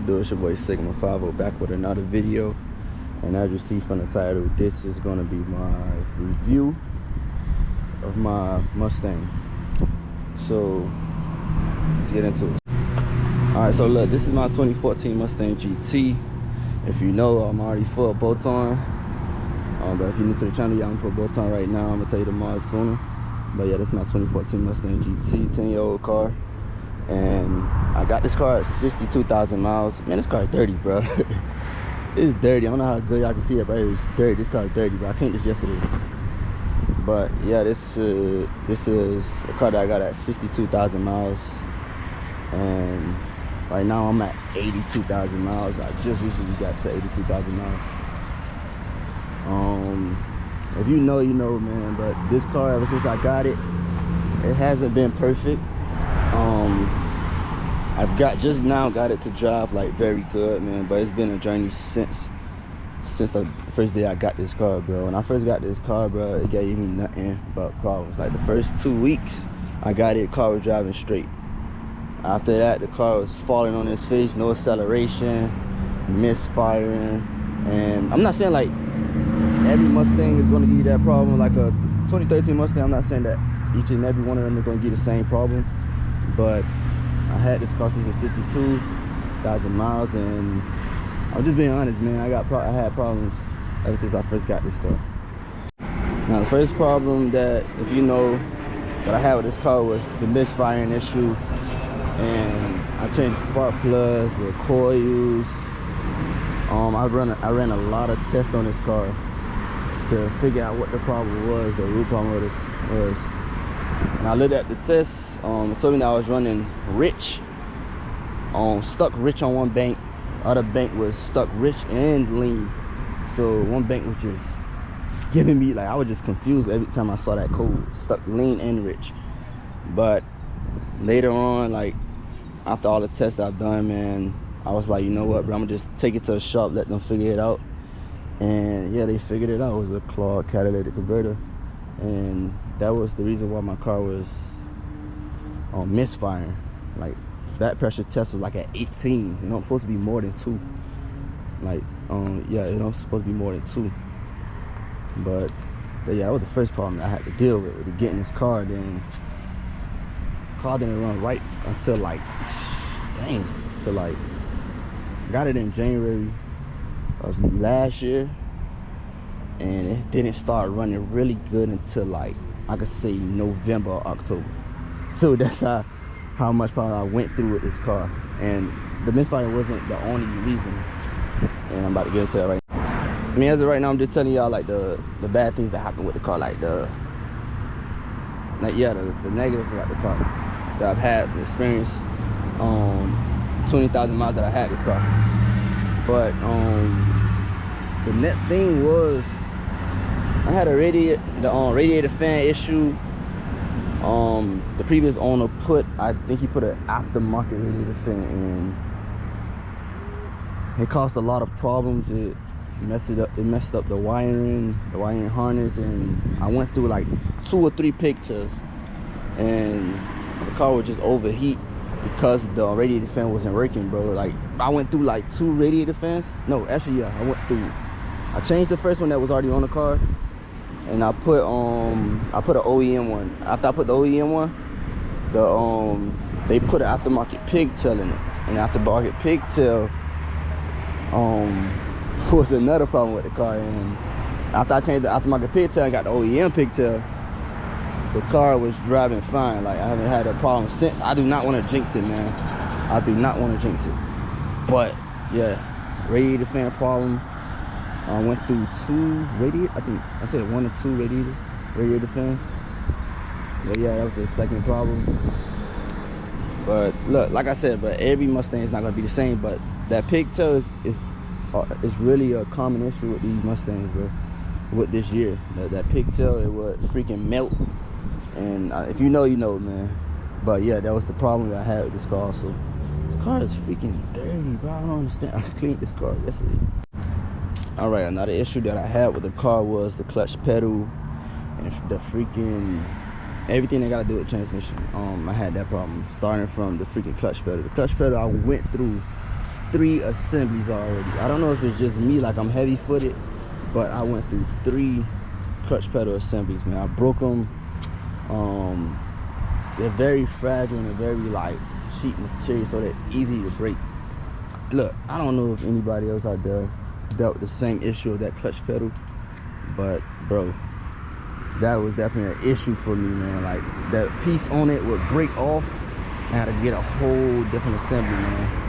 do? It's your boy Sigma 50 back with another video. And as you see from the title, this is gonna be my review of my Mustang. So let's get into it. Alright, so look, this is my 2014 Mustang GT. If you know, I'm already full bolt on. But if you're new to the channel, yeah, I'm full bolt on right now. I'm gonna tell you the mod sooner. But yeah, this is my 2014 Mustang GT, 10-year-old car. And I got this car at 62,000 miles. Man, this car is dirty, bro. It's dirty. I don't know how good y'all can see it, but it's dirty. This car is dirty, bro. I cleaned this yesterday. But yeah, this is a car that I got at 62,000 miles. And right now I'm at 82,000 miles. I just recently got to 82,000 miles. If you know, you know, man. But this car, ever since I got it, it hasn't been perfect. I've just now got it to drive like very good, man, but it's been a journey since the first day I got this car, bro. When I first got this car, bro, it gave me nothing but problems. Like the first 2 weeks I got it, the car was driving straight. After that, the car was falling on its face, no acceleration, misfiring. And I'm not saying like every Mustang is going to give you that problem. Like a 2013 Mustang, I'm not saying that each and every one of them are going to give you the same problem. But I had this car since 62,000 miles, and I'm just being honest, man. I had problems ever since I first got this car. Now, the first problem that, if you know, that I had with this car was the misfiring issue. And I changed the spark plugs, the coils. I ran a lot of tests on this car to figure out what the problem was, the root problem was. And I looked at the tests. It told me that I was running rich, stuck rich on one bank. Other bank was stuck rich and lean. So one bank was just giving me, like, I was just confused every time I saw that code, stuck lean and rich. But later on, like after all the tests I've done, man, I was like, you know what, bro, I'm gonna just take it to a shop, let them figure it out. And yeah, they figured it out. It was a clogged catalytic converter, and that was the reason why my car was misfiring. Like that pressure test was like at 18. You know, it's supposed to be more than 2. Like yeah, it was supposed to be more than 2. But yeah, that was the first problem I had to deal with getting this car. Then car didn't run right until like got it in January of last year, and it didn't start running really good until like I could say November or October. So that's how much problem I went through with this car. And the misfire wasn't the only reason, and I'm about to get into that right now. I mean, as of right now, I'm just telling y'all like the bad things that happened with the car, like the negatives about the car that I've had the experience. 20,000 miles that I had this car. But the next thing was I had a radiator fan issue. The previous owner I think he put an aftermarket radiator fan in. It caused a lot of problems. It messed up the wiring harness, and I went through like 2 or 3 pictures, and the car would just overheat because the radiator fan wasn't working, bro. Like I went through like 2 radiator fans. No, actually, yeah, I changed the first one that was already on the car, and I put an OEM one. After I put the OEM one, they put an aftermarket pigtail in it, and aftermarket pigtail was another problem with the car. And after I changed the aftermarket pigtail, I got the OEM pigtail. The car was driving fine. Like I haven't had a problem since. I do not want to jinx it, man. I do not want to jinx it. But yeah, radiator fan problem. I went through 2 radiator. I think I said 1 or 2 radiator fans. But yeah, that was the second problem. But look, like I said, but every Mustang is not gonna be the same. But that pigtail is really a common issue with these Mustangs, bro. With this year, that pigtail, it would freaking melt. And if you know, you know, man. But yeah, that was the problem that I had with this car. So this car is freaking dirty, bro. I don't understand. I cleaned this car yesterday. All right, another issue that I had with the car was the clutch pedal and the freaking everything that got to do with transmission. I had that problem starting from the freaking clutch pedal. The clutch pedal, I went through 3 assemblies already. I don't know if it's just me, like I'm heavy footed, but I went through 3 clutch pedal assemblies, man. I broke them. They're very fragile and they're very like cheap material, so they're easy to break. Look, I don't know if anybody else out there dealt with the same issue of that clutch pedal, but bro, that was definitely an issue for me, man. Like that piece on it would break off and I had to get a whole different assembly, man.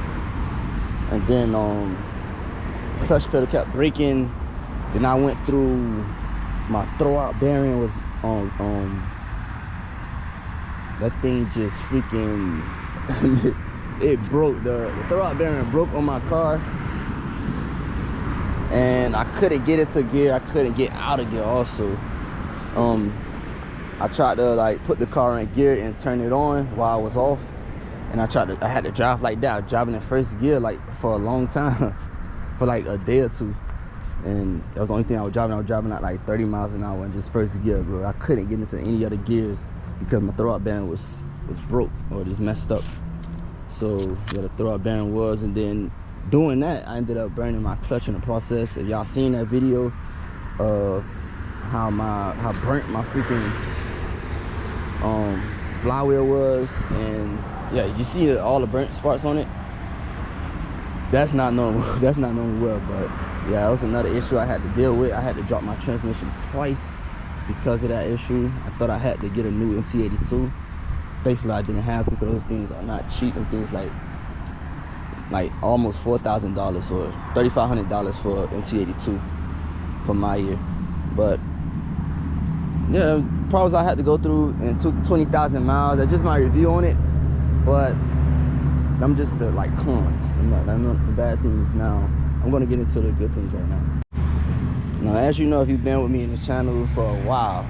And then clutch pedal kept breaking. Then I went through my throwout bearing was that thing just freaking it broke. The throwout bearing broke on my car, and I couldn't get into gear. I couldn't get out of gear also. I tried to like put the car in gear and turn it on while I was off, and I had to drive like that. I was driving in first gear like for a long time for like a day or two, and that was the only thing I was driving. I was driving at like 30 miles an hour in just first gear, bro. I couldn't get into any other gears because my throwout bearing was broke or just messed up. So yeah, the throwout bearing was, and then doing that, I ended up burning my clutch in the process. If y'all seen that video of how burnt my freaking flywheel was, and yeah, you see all the burnt spots on it. That's not normal. That's not normal well, but yeah, that was another issue I had to deal with. I had to drop my transmission twice because of that issue. I thought I had to get a new MT82. Thankfully I didn't have to, because those things are not cheap. And things like almost $4,000 or $3,500 for MT82 for my year. But yeah, problems I had to go through, and took 20,000 miles. That's just my review on it, but I'm just the like cons. I'm not the bad things now. I'm gonna get into the good things right now. Now, as you know, if you've been with me in the channel for a while,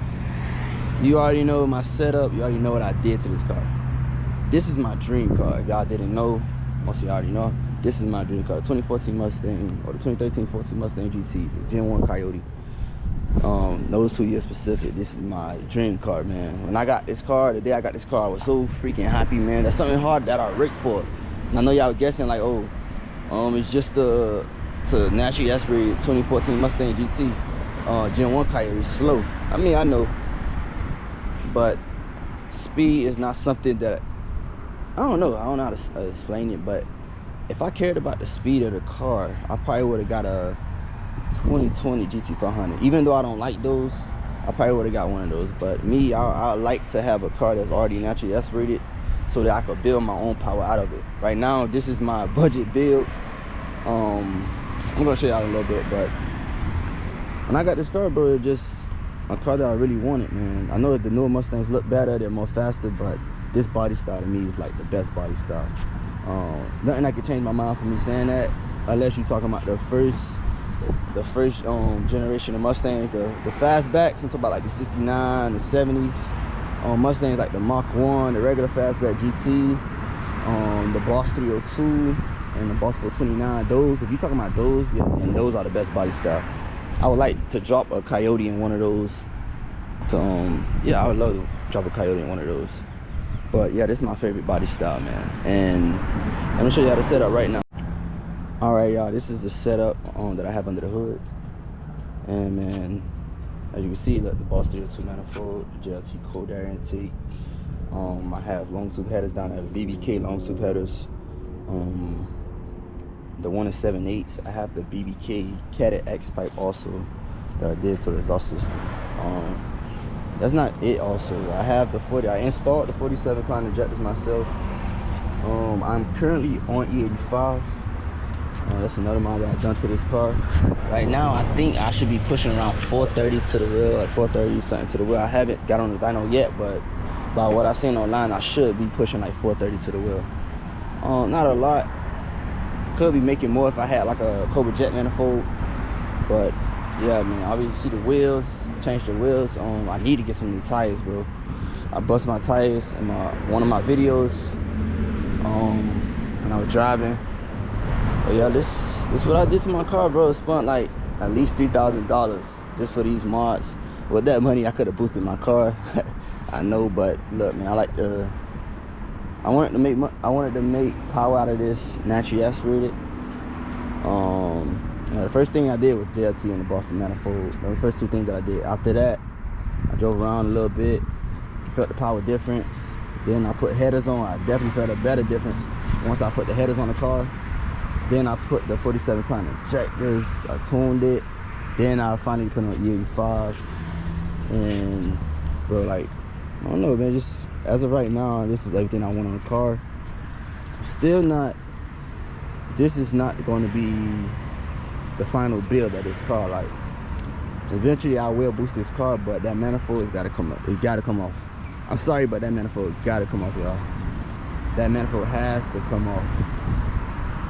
you already know my setup. You already know what I did to this car. This is my dream car. If y'all didn't know, most of y'all already know, this is my dream car. 2014 Mustang, or the 2013-14 Mustang GT, the Gen 1 Coyote. Those 2 years specific, this is my dream car, man. When I got this car, the day I got this car, I was so freaking happy, man. That's something hard that I rigged for. And I know y'all guessing like, oh, it's just the naturally aspirated 2014 Mustang GT, Gen 1 Coyote slow. I mean, I know, but speed is not something that, I don't know how to explain it, but if I cared about the speed of the car, I probably would have got a 2020 GT500. Even though I don't like those, I probably would have got one of those. But me, I like to have a car that's already naturally aspirated so that I could build my own power out of it. Right now, this is my budget build. I'm gonna show y'all a little bit, but when I got this car, bro, it's just a car that I really wanted, man. I know that the newer Mustangs look better, they're more faster, but this body style to me is like the best body style. Nothing that could change my mind for me saying that, unless you're talking about the first generation of Mustangs, the fastbacks. I'm talking about like the 69, the 70s Mustangs, like the Mach 1, the regular fastback GT, the Boss 302 and the Boss 429. Those, if you're talking about those, yeah, and those are the best body style. I would like to drop a Coyote in one of those. So yeah, I would love to drop a Coyote in one of those. But yeah, this is my favorite body style, man. And let me show you how to set up right now. All right, y'all, this is the setup that I have under the hood. And man, as you can see, look, the Boss 302 manifold, the JLT cold air intake. I have long tube headers down there, BBK long tube headers. The 1 7/8. I have the BBK Cadet X pipe also that I did to the exhaust system. That's not it. Also, I have the 40. I installed the 47 crown injectors myself. I'm currently on E85. That's another model that I've done to this car. Right now, I think I should be pushing around 430 to the wheel, like 430 something to the wheel. I haven't got on the dyno yet, but by what I've seen online, I should be pushing like 430 to the wheel. Not a lot. Could be making more if I had like a Cobra Jet manifold, but yeah, man, obviously see the wheels, change the wheels. I need to get some new tires, bro. I bust my tires in one of my videos when I was driving. But yeah, this is what I did to my car, bro. I spent like at least $3,000 just for these mods. With that money, I could have boosted my car. I know, but look, man, I wanted to make power out of this naturally aspirated. The first thing I did was JLT and the Boston manifold. The first two things that I did. After that, I drove around a little bit, felt the power difference. Then I put headers on. I definitely felt a better difference once I put the headers on the car. Then I put the 47-pound injectors. I tuned it. Then I finally put on E85. And bro, like, I don't know, man. Just as of right now, this is everything I want on the car. Still not. This is not going to be the final build of this car. Like, eventually I will boost this car, but that manifold has got to come up. It got to come off. I'm sorry, but that manifold got to come off, y'all. That manifold has to come off.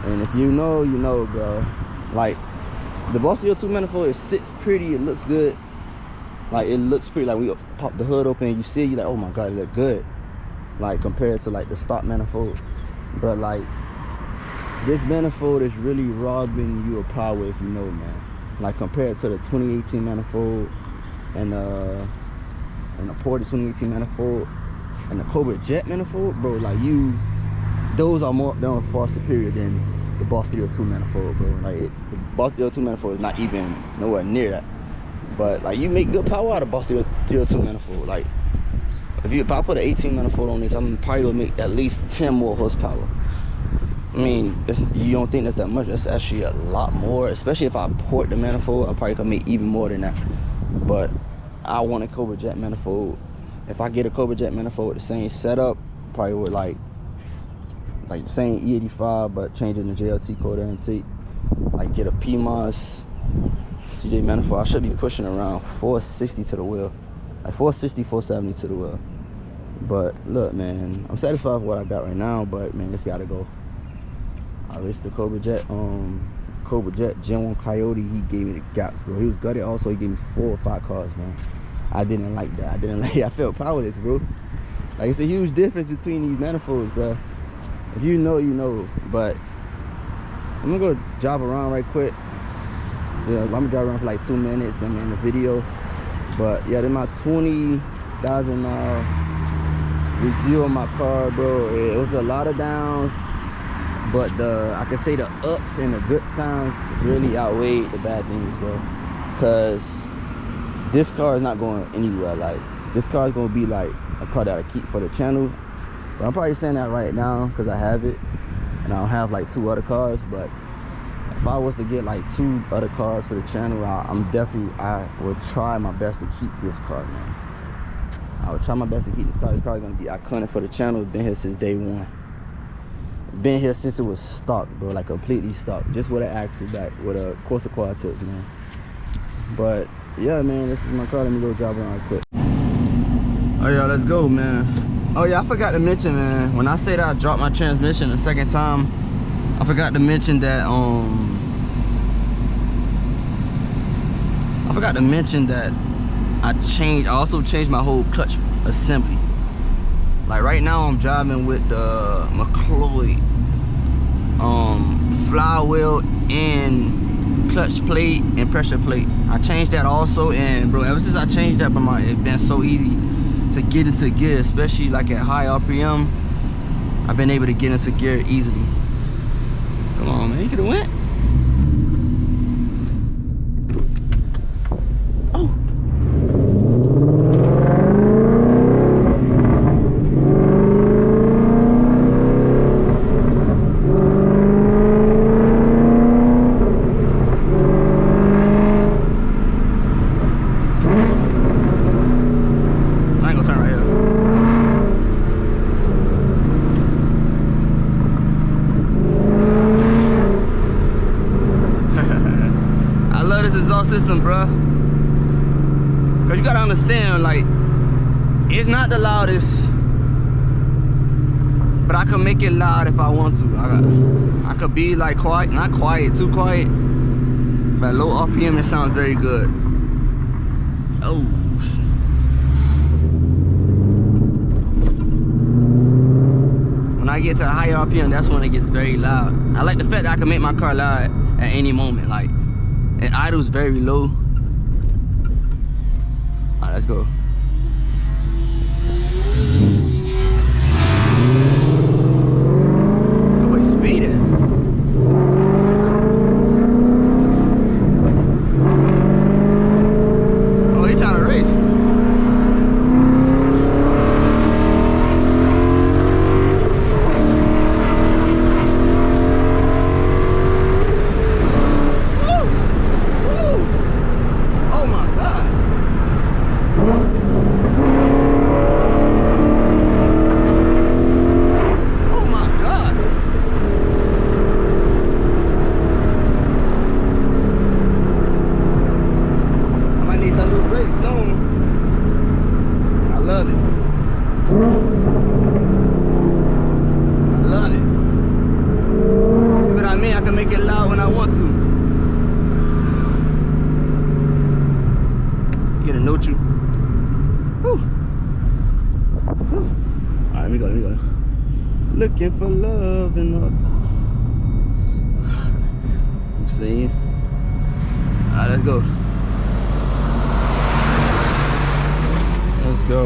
And if you know, you know, bro. Like, the Boston 2 manifold, it sits pretty, it looks good. Like, it looks pretty. Like, we pop the hood open and you see it, you're like, oh my god, it look good. Like, compared to like the stock manifold. But like, this manifold is really robbing you of power, if you know, man. Like, compared to the 2018 manifold and the Porter 2018 manifold and the Cobra Jet manifold, bro. Like, those are far superior than the Boss 302 manifold, bro. Like, the Boss 302 manifold is not even nowhere near that. But like, you make good power out of Boss 302 manifold. Like, if I put an 18 manifold on this, I'm probably gonna make at least 10 more horsepower. I mean, you don't think that's that much? That's actually a lot more. Especially if I port the manifold, I probably could make even more than that. But I want a Cobra Jet manifold. If I get a Cobra Jet manifold with the same setup, probably with like the same E85, but changing the JLT quarter intake. Like, get a PMOS CJ manifold. I should be pushing around 460 to the wheel. Like 460, 470 to the wheel. But look, man, I'm satisfied with what I got right now, but man, it's gotta go. I raced the Cobra Jet Gen 1 Coyote. He gave me the gaps, bro. He was gutted also. He gave me 4 or 5 cars, man. I didn't like that. I felt powerless, bro. Like, it's a huge difference between these manifolds, bro. If you know, you know. But I'm gonna go drive around right quick. Yeah, I'm gonna drive around for like 2 minutes, then I'm in the video. But yeah, then my 20,000 mile review on my car, bro. It was a lot of downs, but I can say the ups and the good times really outweighed the bad things, bro. Cause this car is not going anywhere. Like, this car is gonna be like a car that I keep for the channel. But I'm probably saying that right now because I have it, and I don't have like 2 other cars. But if I was to get like 2 other cars for the channel, I would try my best to keep this car, man. I would try my best to keep this car. This car is gonna be iconic for the channel. It's been here since day 1. Been here since it was stock, bro. Like, completely stock, just with an axle back, with a Corsa quad tips, man. But yeah, man, this is my car. Let me go drive around quick. Oh yeah, let's go, man. Oh yeah, I forgot to mention, man, when I say that I dropped my transmission the second time, I forgot to mention that I also changed my whole clutch assembly. Like, right now I'm driving with the McCloy flywheel and clutch plate and pressure plate. I changed that also, and bro, ever since I changed that, it's been so easy to get into gear, especially like at high RPM. I've been able to get into gear easily. Come on, man, you could have went. Oh. I ain't gonna turn right here. System, bro, because you gotta understand, like, it's not the loudest, but I can make it loud if I want to. I could be like quiet, not quiet, too quiet, but low RPM it sounds very good. Oh, when I get to the higher RPM, that's when it gets very loud. I like the fact that I can make my car loud at any moment. Like, it idles very low. Alright, let's go. Oh, wait, speeding. the brakes on. I love it. I love it. See what I mean? I can make it loud when I want to. Get a note you. Whew. Whew. Alright, let me go. Looking for love in the... I'm saying. Alright, let's go. Let's go.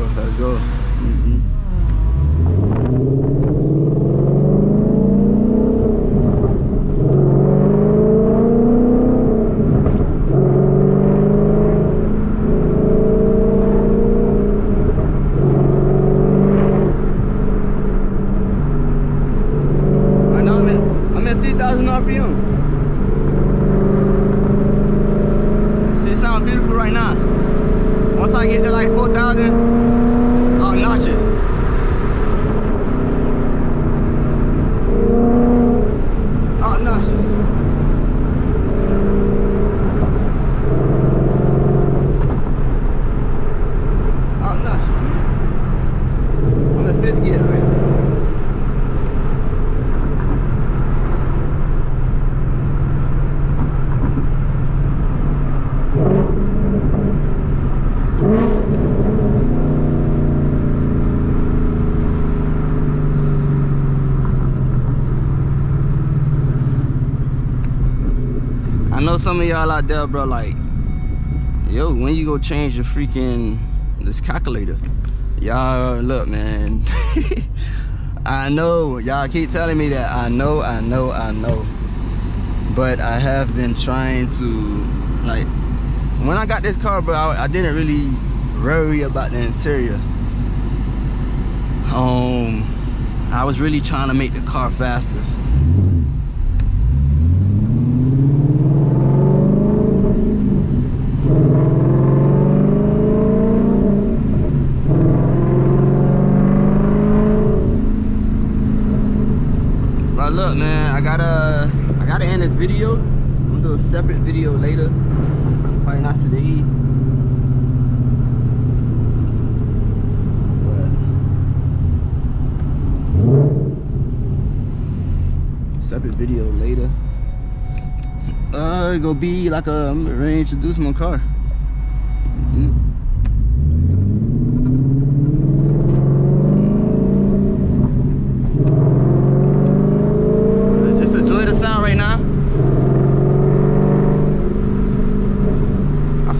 Right now I'm at 3,000 RPM. See, it sounds beautiful right now. Once I get to like 4,000, it's obnoxious. Obnoxious. Obnoxious. I'm at 5th gear right now. I know some of y'all out there, bro, like, yo, when you go change your freaking, this calculator? Y'all, look, man. I know, y'all keep telling me that. I know. But I have been trying to, like, when I got this car, bro, I didn't really worry about the interior. I was really trying to make the car faster. But look, man, I gotta end this video. I'm gonna do a separate video later. Probably not today. But separate video later. It gonna be like I'm gonna reintroduce my car.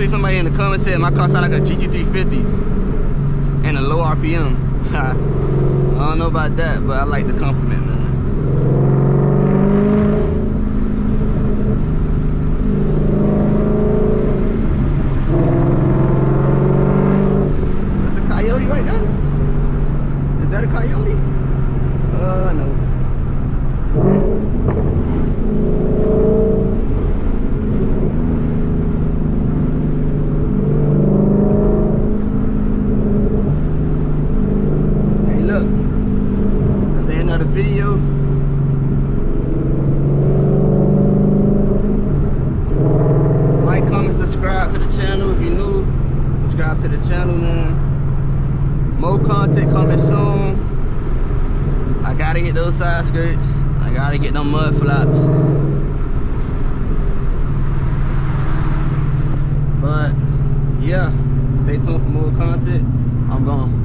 Somebody in the comments said my car sound like a GT350 and a low RPM. I don't know about that, but I like the compliment, man. That's a coyote right there? Is that a coyote? No. Video. Like, comment, subscribe to the channel if you're new. Subscribe to the channel, man. More content coming soon. I gotta get those side skirts. I gotta get them mud flaps. But yeah, stay tuned for more content. I'm gone.